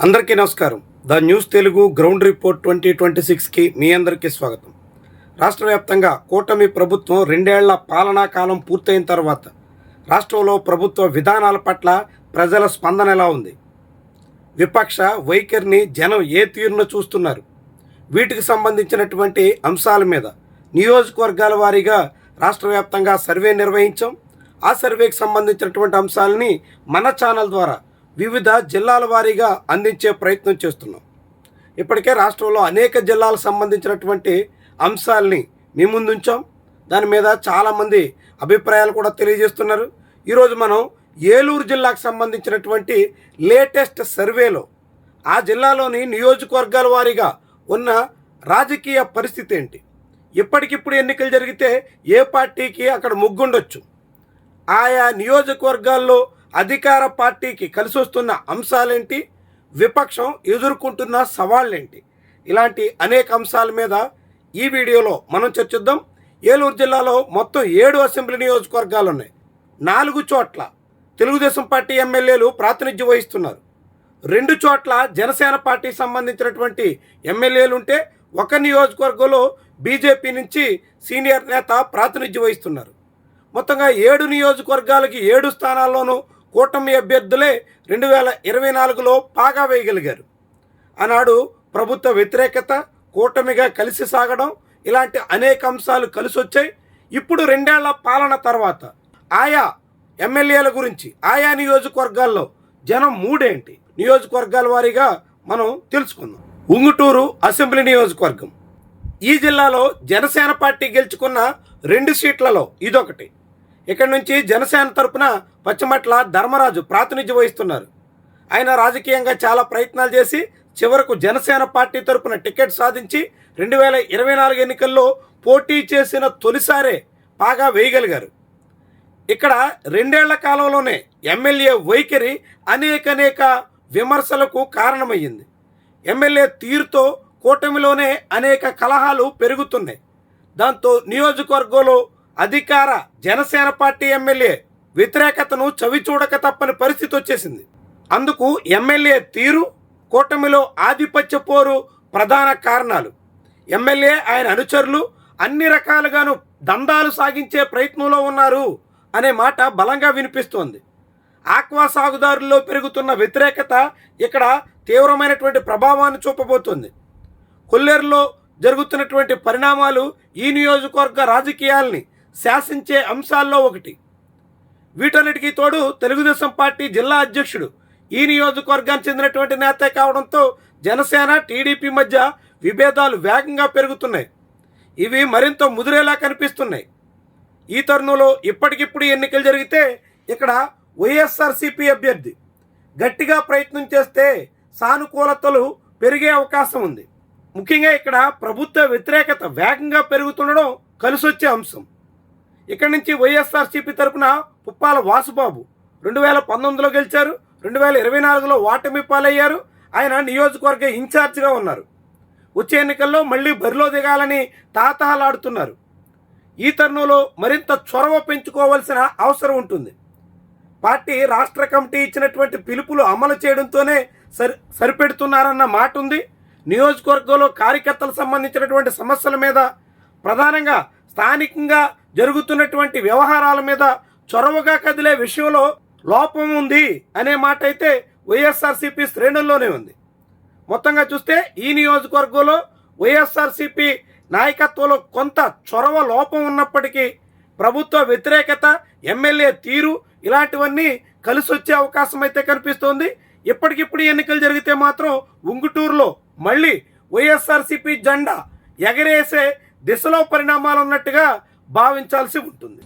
అందరికీ నమస్కారం. The news Telugu ground report 2026కి మీ అందరికీ స్వాగతం. రాష్ట్ర వ్యాప్తంగా కూటమి ప్రభుత్వం 2 ఏళ్ల పాలనా కాలం పూర్తయిన తర్వాత రాష్ట్రంలో ప్రభుత్వ విధానాల పట్ల ప్రజల స్పందన ఎలా ఉంది? విపక్ష వైఖరిని జనం ఏ తీరున చూస్తున్నారు? వీటికి సంబంధించినటువంటి అంశాల మీద నియోజకవర్గాల వారీగా రాష్ట్ర వ్యాప్తంగా సర్వే నిర్వహించాం. ఆ సర్వేకి సంబంధించినటువంటి అంశాలని మన ఛానల్ ద్వారా వివిధ జిల్లాల వారీగా అందించే ప్రయత్నం చేస్తున్నాం. ఇప్పటికే రాష్ట్రంలో అనేక జిల్లాలకు సంబంధించినటువంటి అంశాలని మీ ముందుంచాం. దాని మీద చాలామంది అభిప్రాయాలు కూడా తెలియజేస్తున్నారు. ఈరోజు మనం ఏలూరు జిల్లాకు సంబంధించినటువంటి లేటెస్ట్ సర్వేలో ఆ జిల్లాలోని నియోజకవర్గాల వారీగా ఉన్న రాజకీయ పరిస్థితి ఏంటి, ఇప్పటికిప్పుడు ఎన్నికలు జరిగితే ఏ పార్టీకి అక్కడ ముగ్గుండొచ్చు, ఆయా నియోజకవర్గాల్లో అధికార పార్టీకి కలిసి వస్తున్న అంశాలేంటి, విపక్షం ఎదుర్కొంటున్న సవాళ్ళేంటి, ఇలాంటి అనేక అంశాల మీద ఈ వీడియోలో మనం చర్చిద్దాం. ఏలూరు జిల్లాలో మొత్తం 7 అసెంబ్లీ నియోజకవర్గాలు ఉన్నాయి. 4 చోట్ల తెలుగుదేశం పార్టీ ఎమ్మెల్యేలు ప్రాతినిధ్యం వహిస్తున్నారు. 2 చోట్ల జనసేన పార్టీకి సంబంధించినటువంటి ఎమ్మెల్యేలు ఉంటే ఒక నియోజకవర్గంలో బీజేపీ నుంచి సీనియర్ నేత ప్రాతినిధ్యం వహిస్తున్నారు. మొత్తంగా 7 నియోజకవర్గాలకి 7 స్థానాల్లోనూ కూటమి అభ్యర్థులే 2024లో పాగా వేయగలిగారు. ఆనాడు ప్రభుత్వ వ్యతిరేకత, కూటమిగా కలిసి సాగడం, ఇలాంటి అనేక అంశాలు కలిసి వచ్చాయి. ఇప్పుడు 2 ఏళ్ల పాలన తర్వాత ఆయా ఎమ్మెల్యేల గురించి ఆయా నియోజకవర్గాల్లో జనం మూడేంటి, నియోజకవర్గాల వారీగా మనం తెలుసుకుందాం. ఉంగుటూరు అసెంబ్లీ నియోజకవర్గం. ఈ జిల్లాలో జనసేన పార్టీ గెలుచుకున్న 2 సీట్లలో ఇదొకటి. ఇక్కడ నుంచి జనసేన తరపున పచ్చమట్ల ధర్మరాజు ప్రాతినిధ్యం వహిస్తున్నారు. ఆయన రాజకీయంగా చాలా ప్రయత్నాలు చేసి చివరకు జనసేన పార్టీ తరపున టికెట్ సాధించి 2024 ఎన్నికల్లో పోటీ చేసిన తొలిసారే పాగా వేయగలిగారు. ఇక్కడ 2 ఏళ్ల కాలంలోనే ఎమ్మెల్యే వైఖరి అనేక విమర్శలకు కారణమయ్యింది. ఎమ్మెల్యే తీరుతో కూటమిలోనే అనేక కలహాలు పెరుగుతున్నాయి. దాంతో నియోజకవర్గంలో అధికార జనసేన పార్టీ ఎమ్మెల్యే వ్యతిరేకతను చవిచూడక తప్పని పరిస్థితి వచ్చేసింది. అందుకు ఎమ్మెల్యే తీరు, కూటమిలో ఆధిపత్య పోరు ప్రధాన కారణాలు. ఎమ్మెల్యే ఆయన అనుచరులు అన్ని రకాలుగాను దందాలు సాగించే ప్రయత్నంలో ఉన్నారు అనే మాట బలంగా వినిపిస్తోంది. ఆక్వా సాగుదారుల్లో పెరుగుతున్న వ్యతిరేకత ఇక్కడ తీవ్రమైనటువంటి ప్రభావాన్ని చూపబోతోంది. కొల్లేరులో జరుగుతున్నటువంటి పరిణామాలు ఈ నియోజకవర్గ రాజకీయాల్ని శాసించే అంశాల్లో ఒకటి. వీటన్నిటికీ తోడు తెలుగుదేశం పార్టీ జిల్లా అధ్యక్షుడు ఈ నియోజకవర్గానికి చెందినటువంటి నేత కావడంతో జనసేన టీడీపీ మధ్య విభేదాలు వేగంగా పెరుగుతున్నాయి. ఇవి మరింత ముదిరేలా కనిపిస్తున్నాయి. ఈ తరుణంలో ఇప్పటికిప్పుడు ఎన్నికలు జరిగితే ఇక్కడ వైఎస్ఆర్సీపీ అభ్యర్థి గట్టిగా ప్రయత్నం చేస్తే సానుకూలతలు పెరిగే అవకాశం ఉంది. ముఖ్యంగా ఇక్కడ ప్రభుత్వ వ్యతిరేకత వేగంగా పెరుగుతుండడం కలిసొచ్చే అంశం. ఇక్కడి నుంచి వైఎస్ఆర్సీపీ తరపున పుప్పాల వాసుబాబు 2019లో గెలిచారు, 2024లో ఓటమి పాలయ్యారు. ఆయన నియోజకవర్గ ఇన్ఛార్జిగా ఉన్నారు. వచ్చే ఎన్నికల్లో మళ్ళీ బరిలో దిగాలని తాతహలాడుతున్నారు. ఈ తరుణంలో మరింత చొరవ పెంచుకోవాల్సిన అవసరం ఉంటుంది. పార్టీ రాష్ట్ర కమిటీ ఇచ్చినటువంటి పిలుపులు అమలు చేయడంతోనే సరిపెడుతున్నారన్న మాట ఉంది. నియోజకవర్గంలో కార్యకర్తలకు సంబంధించినటువంటి సమస్యల మీద, ప్రధానంగా స్థానికంగా జరుగుతున్నటువంటి వ్యవహారాల మీద చొరవగా కదిలే విషయంలో లోపం ఉంది అనే మాట అయితే వైఎస్ఆర్సీపీ శ్రేణుల్లోనే ఉంది. మొత్తంగా చూస్తే ఈ నియోజకవర్గంలో వైఎస్ఆర్సీపీ నాయకత్వంలో కొంత చొరవ లోపం ఉన్నప్పటికీ ప్రభుత్వ వ్యతిరేకత, ఎమ్మెల్యే తీరు ఇలాంటివన్నీ కలిసి వచ్చే అవకాశం అయితే కనిపిస్తోంది. ఇప్పటికిప్పుడు ఎన్నికలు జరిగితే మాత్రం ఉంగుటూరులో మళ్ళీ వైఎస్ఆర్సీపీ జెండా ఎగరేసే దిశలో పరిణామాలు ఉన్నట్టుగా భావించాల్సి ఉంటుంది.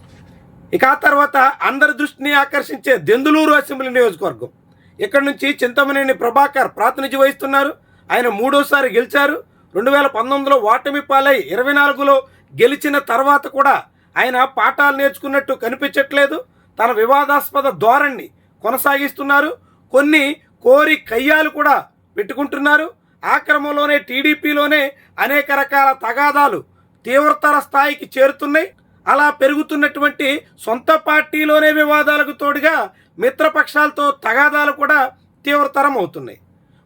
ఇక ఆ తర్వాత అందరి దృష్టిని ఆకర్షించే దెందులూరు అసెంబ్లీ నియోజకవర్గం. ఇక్కడ నుంచి చింతమనేని ప్రభాకర్ ప్రాతినిధ్యం వహిస్తున్నారు. ఆయన 3వసారి గెలిచారు. 2019లో ఓటమి పాలై 24లో గెలిచిన తర్వాత కూడా ఆయన పాఠాలు నేర్చుకున్నట్టు కనిపించట్లేదు. తన వివాదాస్పద ధోరణిని కొనసాగిస్తున్నారు. కొన్ని కోరి కయ్యాలు కూడా పెట్టుకుంటున్నారు. ఆ క్రమంలోనే టీడీపీలోనే అనేక రకాల తగాదాలు తీవ్రతర స్థాయికి చేరుతున్నాయి. అలా పెరుగుతున్నటువంటి సొంత పార్టీలోనే వివాదాలకు తోడుగా మిత్రపక్షాలతో తగాదాలు కూడా తీవ్రతరం అవుతున్నాయి.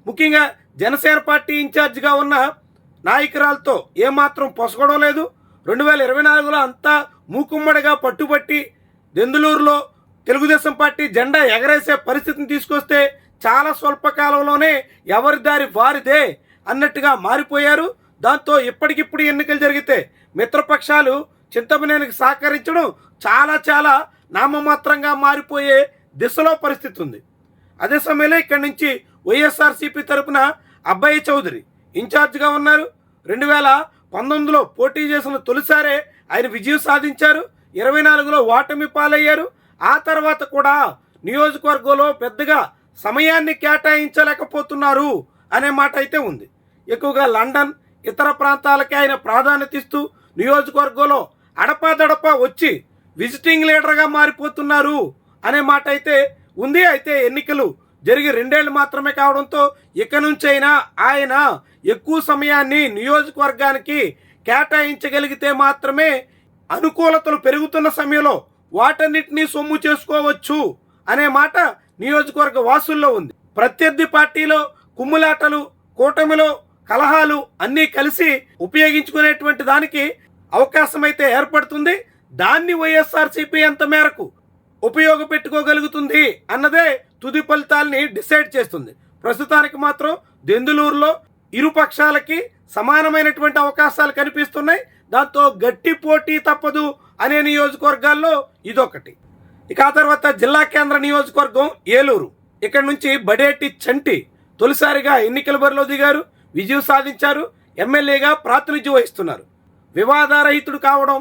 ముఖ్యంగా జనసేన పార్టీ ఇన్ఛార్జిగా ఉన్న నాయకురాలతో ఏమాత్రం పొసగడం లేదు. 2024లో అంతా మూకుమ్మడిగా పట్టుబట్టి దెందులూరులో తెలుగుదేశం పార్టీ జెండా ఎగరేసే పరిస్థితిని తీసుకొస్తే చాలా స్వల్పకాలంలోనే ఎవరి దారి వారిదే అన్నట్టుగా మారిపోయారు. దాంతో ఇప్పటికిప్పుడు ఎన్నికలు జరిగితే మిత్రపక్షాలు చింతమనేనికి సహకరించడం చాలా నామమాత్రంగా మారిపోయే దిశలో పరిస్థితి ఉంది. అదే సమయంలో ఇక్కడి నుంచి వైఎస్ఆర్సీపీ తరపున అబ్బాయి చౌదరి ఇన్ఛార్జిగా ఉన్నారు. 2019లో పోటీ చేసిన తొలిసారే ఆయన విజయం సాధించారు. 24లో ఓటమి పాలయ్యారు. ఆ తర్వాత కూడా నియోజకవర్గంలో పెద్దగా సమయాన్ని కేటాయించలేకపోతున్నారు అనే మాట అయితే ఉంది. ఎక్కువగా లండన్ ఇతర ప్రాంతాలకి ఆయన ప్రాధాన్యత ఇస్తూ నియోజకవర్గంలో అడపాదడపా వచ్చి విజిటింగ్ లీడర్గా మారిపోతున్నారు అనే మాట అయితే ఉంది. అయితే ఎన్నికలు జరిగి 2 ఏళ్ళు మాత్రమే కావడంతో ఇక నుంచైనా ఆయన ఎక్కువ సమయాన్ని నియోజకవర్గానికి కేటాయించగలిగితే మాత్రమే అనుకూలతలు పెరుగుతున్న సమయంలో వాటన్నిటినీ సొమ్ము చేసుకోవచ్చు అనే మాట నియోజకవర్గ వాసుల్లో ఉంది. ప్రత్యర్థి పార్టీలో కుమ్ములాటలు, కూటమిలో కలహాలు అన్నీ కలిసి ఉపయోగించుకునేటువంటి దానికి అవకాశం అయితే ఏర్పడుతుంది. దాన్ని వైఎస్ఆర్సీపీ ఎంత మేరకు ఉపయోగపెట్టుకోగలుగుతుంది అన్నదే తుది ఫలితాల్ని డిసైడ్ చేస్తుంది. ప్రస్తుతానికి మాత్రం దెందులూరులో ఇరు పక్షాలకి సమానమైనటువంటి అవకాశాలు కనిపిస్తున్నాయి. దాంతో గట్టి పోటీ తప్పదు అనే నియోజకవర్గాల్లో ఇదొకటి. ఇక ఆ తర్వాత జిల్లా కేంద్ర నియోజకవర్గం ఏలూరు. ఇక్కడ నుంచి బడేటి చంటి తొలిసారిగా ఎన్నికల బరిలో దిగారు, విజయం సాధించారు. ఎమ్మెల్యేగా ప్రాతినిధ్యం వహిస్తున్నారు. వివాదారహితుడు కావడం,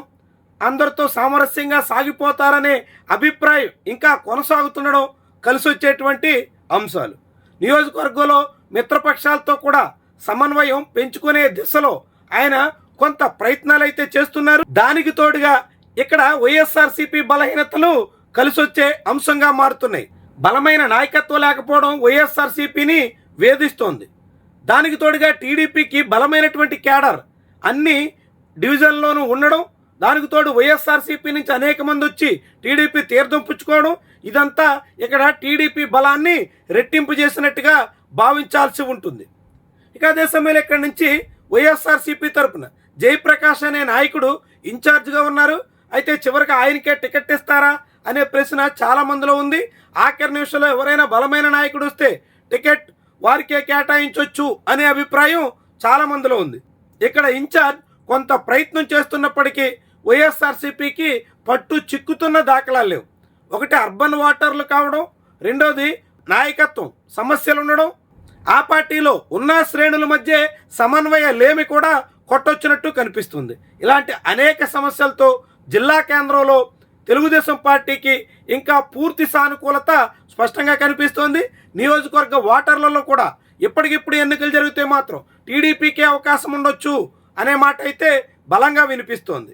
అందరితో సామరస్యంగా సాగిపోతారనే అభిప్రాయం ఇంకా కొనసాగుతుండడం కలిసి వచ్చేటువంటి అంశాలు. నియోజకవర్గంలో మిత్రపక్షాలతో కూడా సమన్వయం పెంచుకునే దిశలో ఆయన కొంత ప్రయత్నాలు అయితే చేస్తున్నారు. దానికి తోడుగా ఇక్కడ వైఎస్ఆర్సీపీ బలహీనతలు కలిసొచ్చే అంశంగా మారుతున్నాయి. బలమైన నాయకత్వం లేకపోవడం వైఎస్ఆర్సీపీని వేధిస్తోంది. దానికి తోడుగా టీడీపీకి బలమైనటువంటి క్యాడర్ అన్ని డివిజన్లోనూ ఉండడం, దానికి తోడు వైఎస్ఆర్సీపీ నుంచి అనేక మంది వచ్చి టీడీపీ తీర్థం పుచ్చుకోవడం, ఇదంతా ఇక్కడ టీడీపీ బలాన్ని రెట్టింపు చేసినట్టుగా భావించాల్సి ఉంటుంది. ఇక అదే సమయంలో ఇక్కడి నుంచి వైఎస్ఆర్సీపీ తరపున జయప్రకాష్ అనే నాయకుడు ఇన్ఛార్జిగా ఉన్నారు. అయితే చివరికి ఆయనకే టికెట్ ఇస్తారా అనే ప్రశ్న చాలా మందిలో ఉంది. ఆఖరి నిమిషంలో ఎవరైనా బలమైన నాయకుడు వస్తే టికెట్ వారికే కేటాయించవచ్చు అనే అభిప్రాయం చాలా మందిలో ఉంది. ఇక్కడ ఇన్ఛార్జ్ కొంత ప్రయత్నం చేస్తున్నప్పటికీ వైఎస్ఆర్సీపీకి పట్టు చిక్కుతున్న దాఖలాలు లేవు. ఒకటి అర్బన్ ఓటర్లు కావడం, రెండోది నాయకత్వం సమస్యలు ఉండడం, ఆ పార్టీలో ఉన్న శ్రేణుల మధ్య సమన్వయ లేమి కూడా కొట్టొచ్చినట్టు కనిపిస్తుంది. ఇలాంటి అనేక సమస్యలతో జిల్లా కేంద్రంలో తెలుగుదేశం పార్టీకి ఇంకా పూర్తి సానుకూలత స్పష్టంగా కనిపిస్తోంది. నియోజకవర్గ ఓటర్లలో కూడా ఇప్పటికిప్పుడు ఎన్నికలు జరిగితే మాత్రం టీడీపీకే అవకాశం ఉండొచ్చు అనే మాట అయితే బలంగా వినిపిస్తోంది.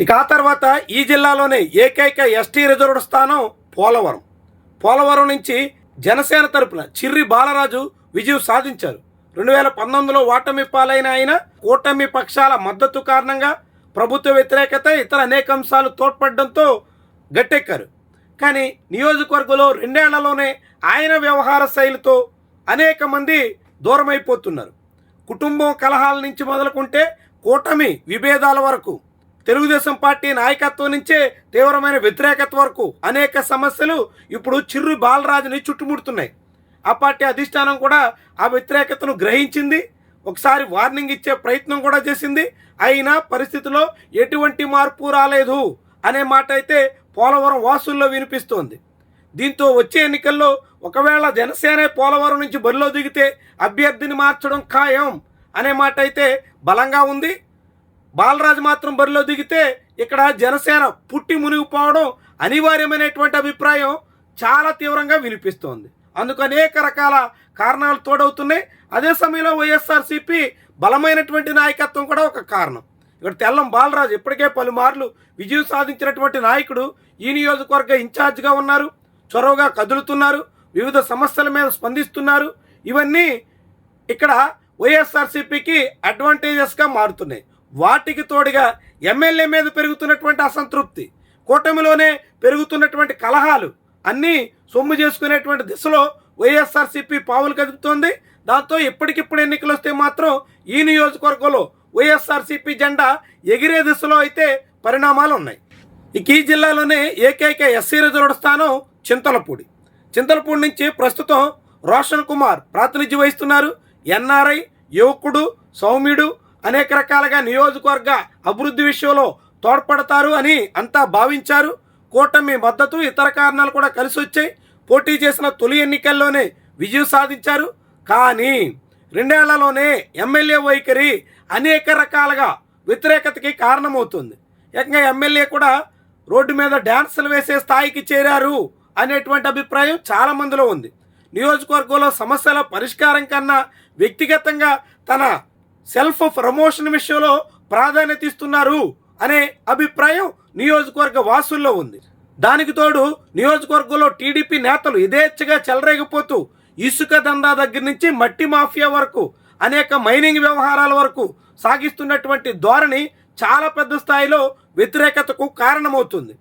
ఇక ఆ తర్వాత ఈ జిల్లాలోనే ఏకైక ఎస్టీ రిజర్వ్డ్ స్థానం పోలవరం నుంచి జనసేన తరపున చిర్రి బాలరాజు విజయం సాధించారు. 2019లో ఓటమి పాలైన ఆయన కూటమి పక్షాల మద్దతు కారణంగా ప్రభుత్వ వ్యతిరేకత ఇతర అనేక అంశాలు తోడ్పడడంతో గట్టెక్కారు. కానీ నియోజకవర్గంలో 2 ఏళ్లలోనే ఆయన వ్యవహార శైలితో అనేక మంది దూరమైపోతున్నారు. కుటుంబం కలహాల నుంచి మొదలుకుంటే కూటమి విభేదాల వరకు, తెలుగుదేశం పార్టీ నాయకత్వం నుంచే తీవ్రమైన వ్యతిరేకత వరకు అనేక సమస్యలు ఇప్పుడు చిర్రి బాలరాజుని చుట్టుముడుతున్నాయి. ఆ పార్టీ అధిష్టానం కూడా ఆ వ్యతిరేకతను గ్రహించింది. ఒకసారి వార్నింగ్ ఇచ్చే ప్రయత్నం కూడా చేసింది. అయినా పరిస్థితిలో ఎటువంటి మార్పు రాలేదు అనే మాట అయితే పోలవరం వాసుల్లో వినిపిస్తోంది. దీంతో వచ్చే ఎన్నికల్లో ఒకవేళ జనసేన పోలవరం నుంచి బరిలో దిగితే అభ్యర్థిని మార్చడం ఖాయం అనే మాట అయితే బలంగా ఉంది. బాలరాజు మాత్రం బరిలో దిగితే ఇక్కడ జనసేన పుట్టి మునిగిపోవడం అనివార్యమైనటువంటి అభిప్రాయం చాలా తీవ్రంగా వినిపిస్తోంది. అందుకు అనేక రకాల కారణాలు తోడవుతున్నాయి. అదే సమయంలో వైఎస్ఆర్సీపీ బలమైనటువంటి నాయకత్వం కూడా ఒక కారణం. ఇక్కడ తెల్లం బాలరాజు ఇప్పటికే పలుమార్లు విజయం సాధించినటువంటి నాయకుడు ఈ నియోజకవర్గ ఇన్ఛార్జిగా ఉన్నారు. చొరవగా కదులుతున్నారు, వివిధ సమస్యల మీద స్పందిస్తున్నారు. ఇవన్నీ ఇక్కడ వైఎస్ఆర్సీపీకి అడ్వాంటేజెస్గా మారుతున్నాయి. వాటికి తోడుగా ఎమ్మెల్యే మీద పెరుగుతున్నటువంటి అసంతృప్తి, కూటమిలోనే పెరుగుతున్నటువంటి కలహాలు అన్నీ సొమ్ము చేసుకునేటువంటి దిశలో వైఎస్ఆర్సీపీ పావులు కదుపుతోంది. దాంతో ఎప్పటికిప్పుడు ఎన్నికలు వస్తే మాత్రం ఈ నియోజకవర్గంలో వైఎస్ఆర్సీపీ జెండా ఎగిరే దిశలో అయితే పరిణామాలు ఉన్నాయి. ఇక ఈ జిల్లాలోనే ఏకైక ఎస్సీ రిజర్వ్డ్ స్థానం చింతలపూడి. చింతలపూడి నుంచి ప్రస్తుతం రోషన్ కుమార్ ప్రాతినిధ్యం వహిస్తున్నారు. ఎన్ఆర్ఐ, యువకుడు, సౌమ్యుడు, అనేక రకాలుగా నియోజకవర్గ అభివృద్ధి విషయంలో తోడ్పడతారు అని అంతా భావించారు. కూటమి మద్దతు, ఇతర కారణాలు కూడా కలిసి వచ్చాయి. పోటీ చేసిన తొలి ఎన్నికల్లోనే విజయం సాధించారు. కానీ 2 ఏళ్లలోనే ఎమ్మెల్యే వైఖరి అనేక రకాలుగా వ్యతిరేకతకి కారణమవుతుంది. ఏకంగా ఎమ్మెల్యే కూడా రోడ్డు మీద డ్యాన్సులు వేసే స్థాయికి చేరారు అనేటువంటి అభిప్రాయం చాలా మందిలో ఉంది. నియోజకవర్గంలో సమస్యల పరిష్కారం కన్నా వ్యక్తిగతంగా తన సెల్ఫ్ ప్రమోషన్ విషయంలో ప్రాధాన్యత ఇస్తున్నారు అనే అభిప్రాయం నియోజకవర్గ వాసుల్లో ఉంది. దానికి తోడు నియోజకవర్గంలో టీడీపీ నేతలు యథేచ్ఛగా చెలరేగిపోతూ ఇసుక దందా దగ్గర నుంచి మట్టి మాఫియా వరకు అనేక మైనింగ్ వ్యవహారాల వరకు సాగిస్తున్నటువంటి ధోరణి చాలా పెద్ద స్థాయిలో వ్యతిరేకతకు కారణమవుతుంది.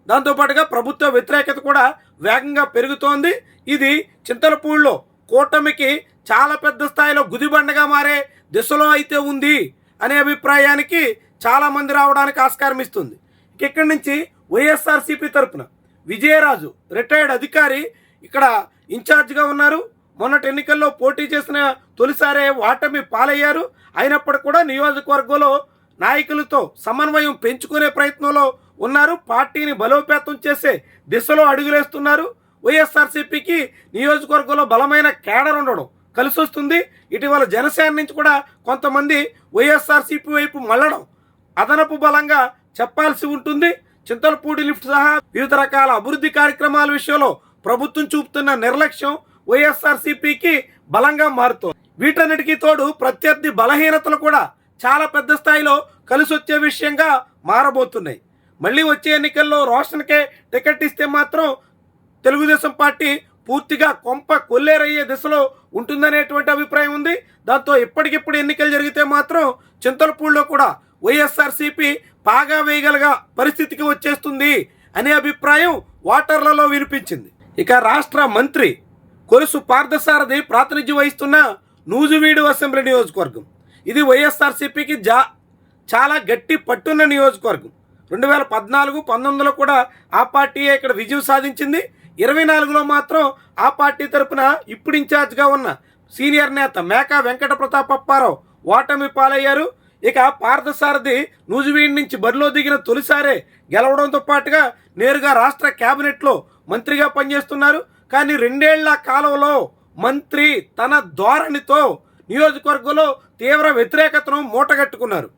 దాంతోపాటుగా ప్రభుత్వ వ్యతిరేకత కూడా వేగంగా పెరుగుతోంది. ఇది చింతలపూడిలో కూటమికి చాలా పెద్ద స్థాయిలో గుదిబండగా మారే దిశలో అయితే ఉంది అనే అభిప్రాయానికి చాలామంది రావడానికి ఆస్కారం ఇస్తుంది. ఇక్కడి నుంచి వైఎస్ఆర్సీపీ తరఫున విజయరాజు రిటైర్డ్ అధికారి ఇక్కడ ఇన్ఛార్జిగా ఉన్నారు. మొన్నటి ఎన్నికల్లో పోటీ చేసిన తొలిసారే ఓటమి పాలయ్యారు. అయినప్పటికీ కూడా నియోజకవర్గంలో నాయకులతో సమన్వయం పెంచుకునే ప్రయత్నంలో ఉన్నారు. పార్టీని బలోపేతం చేసే దిశలో అడుగులేస్తున్నారు. వైఎస్ఆర్సీపీకి నియోజకవర్గంలో బలమైన కేడర్ ఉండడం కలిసి వస్తుంది. ఇటీవల జనసేన నుంచి కూడా కొంతమంది వైఎస్ఆర్సీపీ వైపు మళ్ళడం అదనపు బలంగా చెప్పాల్సి ఉంటుంది. చింతలపూడి లిఫ్ట్ సహా వివిధ రకాల అభివృద్ధి కార్యక్రమాల విషయంలో ప్రభుత్వం చూపుతున్న నిర్లక్ష్యం వైఎస్ఆర్సీపీకి బలంగా మారుతోంది. వీటన్నిటికీ తోడు ప్రత్యర్థి బలహీనతలు కూడా చాలా పెద్ద స్థాయిలో కలిసి వచ్చే విషయంగా మారబోతున్నాయి. మళ్ళీ వచ్చే ఎన్నికల్లో రోషన్కే టికెట్ ఇస్తే మాత్రం తెలుగుదేశం పార్టీ పూర్తిగా కొంప కొల్లేరయ్యే దిశలో ఉంటుందనేటువంటి అభిప్రాయం ఉంది. దాంతో ఇప్పటికిప్పుడు ఎన్నికలు జరిగితే మాత్రం చింతలపూడిలో కూడా వైఎస్ఆర్సీపీ పాగా వేయగలగా పరిస్థితికి వచ్చేస్తుంది అనే అభిప్రాయం ఓటర్లలో వినిపించింది. ఇక రాష్ట్ర మంత్రి కొలుసు పార్థసారథి ప్రాతినిధ్యం వహిస్తున్న నూజివీడు అసెంబ్లీ నియోజకవర్గం ఇది వైఎస్ఆర్సీపీకి చాలా గట్టి పట్టున్న నియోజకవర్గం. 2014-19లో కూడా ఆ పార్టీయే ఇక్కడ విజయం సాధించింది. 24లో మాత్రం ఆ పార్టీ తరపున ఇప్పుడు ఇన్ఛార్జ్గా ఉన్న సీనియర్ నేత మేకా వెంకట ప్రతాప్ అప్పారావు ఓటమి పాలయ్యారు. ఇక పార్థసారథి నూజివీడు నుంచి బరిలో దిగిన తొలిసారే గెలవడంతో పాటుగా నేరుగా రాష్ట్ర కేబినెట్లో మంత్రిగా పనిచేస్తున్నారు. కానీ 2 ఏళ్ల కాలంలో మంత్రి తన ధోరణితో నియోజకవర్గంలో తీవ్ర వ్యతిరేకతను మూటగట్టుకున్నారు.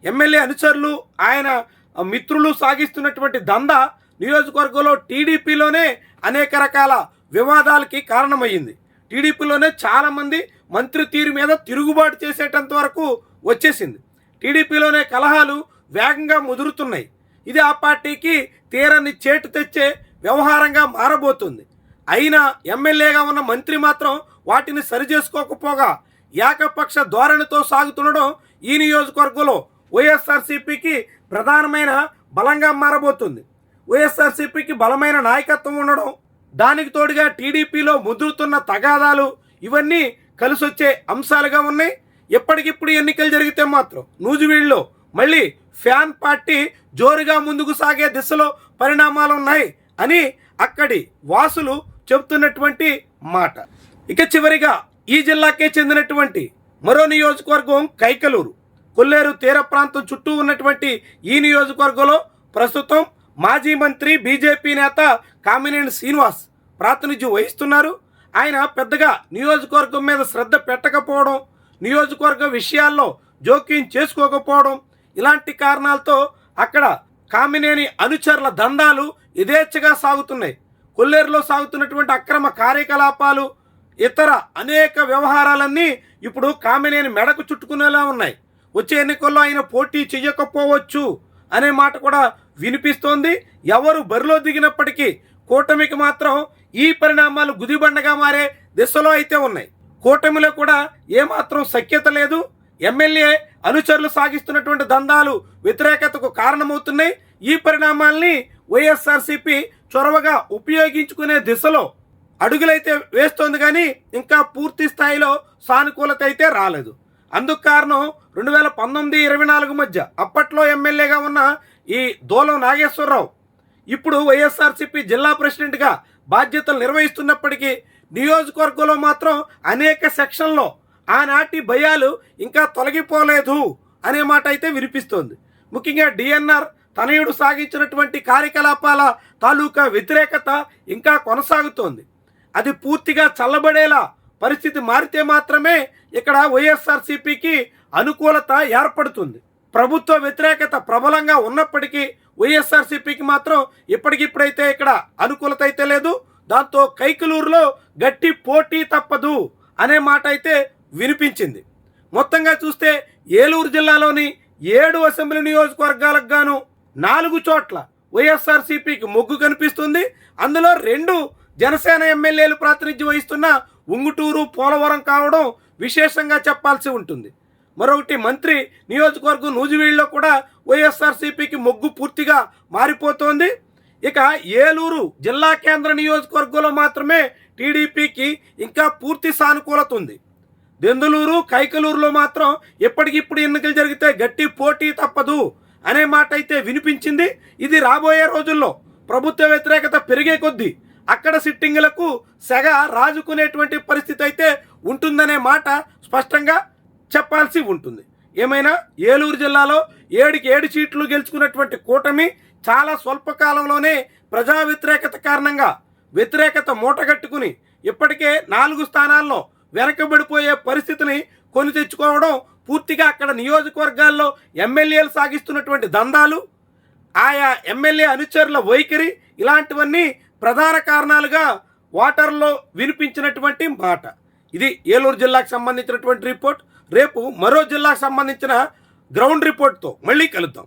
ఎమ్మెల్యే అనుచరులు, ఆయన మిత్రులు సాగిస్తున్నటువంటి దందా నియోజకవర్గంలో టీడీపీలోనే అనేక రకాల వివాదాలకి కారణమయ్యింది. టీడీపీలోనే చాలామంది మంత్రి తీరు మీద తిరుగుబాటు చేసేటంత వరకు వచ్చేసింది. టీడీపీలోనే కలహాలు వేగంగా ముదురుతున్నాయి. ఇది ఆ పార్టీకి తీరని చేటు తెచ్చే వ్యవహారంగా మారబోతుంది. అయినా ఎమ్మెల్యేగా ఉన్న మంత్రి మాత్రం వాటిని సరిచేసుకోకపోగా ఏకపక్ష ధోరణితో సాగుతుండడం ఈ నియోజకవర్గంలో వైఎస్ఆర్సీపీకి ప్రధానమైన బలంగా మారబోతుంది. వైఎస్ఆర్సీపీకి బలమైన నాయకత్వం ఉండడం, దానికి తోడుగా టీడీపీలో ముదురుతున్న తగాదాలు ఇవన్నీ కలిసొచ్చే అంశాలుగా ఉన్నాయి. ఎప్పటికిప్పుడు ఎన్నికలు జరిగితే మాత్రం నూజివీడులో మళ్ళీ ఫ్యాన్ పార్టీ జోరుగా ముందుకు సాగే దిశలో పరిణామాలు ఉన్నాయి అని అక్కడి వాసులు చెబుతున్నటువంటి మాట. ఇక చివరిగా ఈ జిల్లాకే చెందినటువంటి మరో నియోజకవర్గం కైకలూరు. కొల్లేరు తీర ప్రాంతం చుట్టూ ఉన్నటువంటి ఈ నియోజకవర్గంలో ప్రస్తుతం మాజీ మంత్రి బీజేపీ నేత కామినేని శ్రీనివాస్ ప్రాతినిధ్యం వహిస్తున్నారు. ఆయన పెద్దగా నియోజకవర్గం మీద శ్రద్ధ పెట్టకపోవడం, నియోజకవర్గ విషయాల్లో జోక్యం చేసుకోకపోవడం ఇలాంటి కారణాలతో అక్కడ కామినేని అనుచరుల దందాలు యథేచ్ఛగా సాగుతున్నాయి. కొల్లేరులో సాగుతున్నటువంటి అక్రమ కార్యకలాపాలు, ఇతర అనేక వ్యవహారాలన్నీ ఇప్పుడు కామినేని మెడకు చుట్టుకునేలా ఉన్నాయి. వచ్చే ఎన్నికల్లో ఆయన పోటీ చెయ్యకపోవచ్చు అనే మాట కూడా వినిపిస్తోంది. ఎవరు బరిలో దిగినప్పటికీ కూటమికి మాత్రం ఈ పరిణామాలు గుదిబండగా మారే దిశలో అయితే ఉన్నాయి. కూటమిలో కూడా ఏమాత్రం సఖ్యత లేదు. ఎమ్మెల్యే అనుచరులు సాగిస్తున్నటువంటి దందాలు వ్యతిరేకతకు కారణమవుతున్నాయి. ఈ పరిణామాల్ని వైఎస్ఆర్సీపీ చొరవగా ఉపయోగించుకునే దిశలో అడుగులైతే వేస్తోంది, కానీ ఇంకా పూర్తి స్థాయిలో సానుకూలత అయితే రాలేదు. అందుకు కారణం 2019-24 మధ్య అప్పట్లో ఎమ్మెల్యేగా ఉన్న ఈ దూలం నాగేశ్వరరావు ఇప్పుడు వైఎస్ఆర్సీపీ జిల్లా ప్రెసిడెంట్గా బాధ్యతలు నిర్వహిస్తున్నప్పటికీ నియోజకవర్గంలో మాత్రం అనేక సెక్షన్లో ఆనాటి భయాలు ఇంకా తొలగిపోలేదు అనే మాట అయితే వినిపిస్తోంది. ముఖ్యంగా డిఎన్ఆర్ తనయుడు సాగించినటువంటి కార్యకలాపాల తాలూకా వ్యతిరేకత ఇంకా కొనసాగుతోంది. అది పూర్తిగా చల్లబడేలా పరిస్థితి మారితే మాత్రమే ఇక్కడ వైఎస్ఆర్సీపీకి అనుకూలత ఏర్పడుతుంది. ప్రభుత్వ వ్యతిరేకత ప్రబలంగా ఉన్నప్పటికీ వైఎస్ఆర్సీపీకి మాత్రం ఇప్పటికిప్పుడైతే ఇక్కడ అనుకూలత అయితే లేదు. దాంతో కైకలూరులో గట్టి పోటీ తప్పదు అనే మాట అయితే వినిపించింది. మొత్తంగా చూస్తే ఏలూరు జిల్లాలోని 7 అసెంబ్లీ నియోజకవర్గాలకు గాను 4 చోట్ల వైఎస్ఆర్సీపీకి మొగ్గు కనిపిస్తుంది. అందులో 2 జనసేన ఎమ్మెల్యేలు ప్రాతినిధ్యం వహిస్తున్న ఉంగుటూరు, పోలవరం కావడం విశేషంగా చెప్పాల్సి ఉంటుంది. మరొకటి మంత్రి నియోజకవర్గం నూజివీడులో కూడా వైఎస్ఆర్సీపీకి మొగ్గు పూర్తిగా మారిపోతోంది. ఇక ఏలూరు జిల్లా కేంద్ర నియోజకవర్గంలో మాత్రమే టీడీపీకి ఇంకా పూర్తి సానుకూలత ఉంది. దెందులూరు, కైకలూరులో మాత్రం ఎప్పటికిప్పుడు ఎన్నికలు జరిగితే గట్టి పోటీ తప్పదు అనే మాట అయితే వినిపించింది. ఇది రాబోయే రోజుల్లో ప్రభుత్వ వ్యతిరేకత పెరిగే కొద్దీ అక్కడ సిట్టింగులకు సెగ రాజుకునేటువంటి పరిస్థితి అయితే ఉంటుందనే మాట స్పష్టంగా చెప్పాల్సి ఉంటుంది. ఏమైనా ఏలూరు జిల్లాలో 7కి 7 సీట్లు గెలుచుకున్నటువంటి కూటమి చాలా స్వల్పకాలంలోనే ప్రజా వ్యతిరేకత కారణంగా వ్యతిరేకత మూటగట్టుకుని ఇప్పటికే 4 స్థానాల్లో వెనకబడిపోయే పరిస్థితిని కొని తెచ్చుకోవడం, పూర్తిగా అక్కడ నియోజకవర్గాల్లో ఎమ్మెల్యేలు సాగిస్తున్నటువంటి దందాలు, ఆయా ఎమ్మెల్యే అనుచరుల వైఖరి, ఇలాంటివన్నీ ప్రధాన కారణాలుగా ఓటర్లో వినిపించినటువంటి మాట. ఇది ఏలూరు జిల్లాకు సంబంధించినటువంటి రిపోర్ట్. రేపు మరో జిల్లాకు సంబంధించిన గ్రౌండ్ రిపోర్ట్తో మళ్ళీ కలుద్దాం.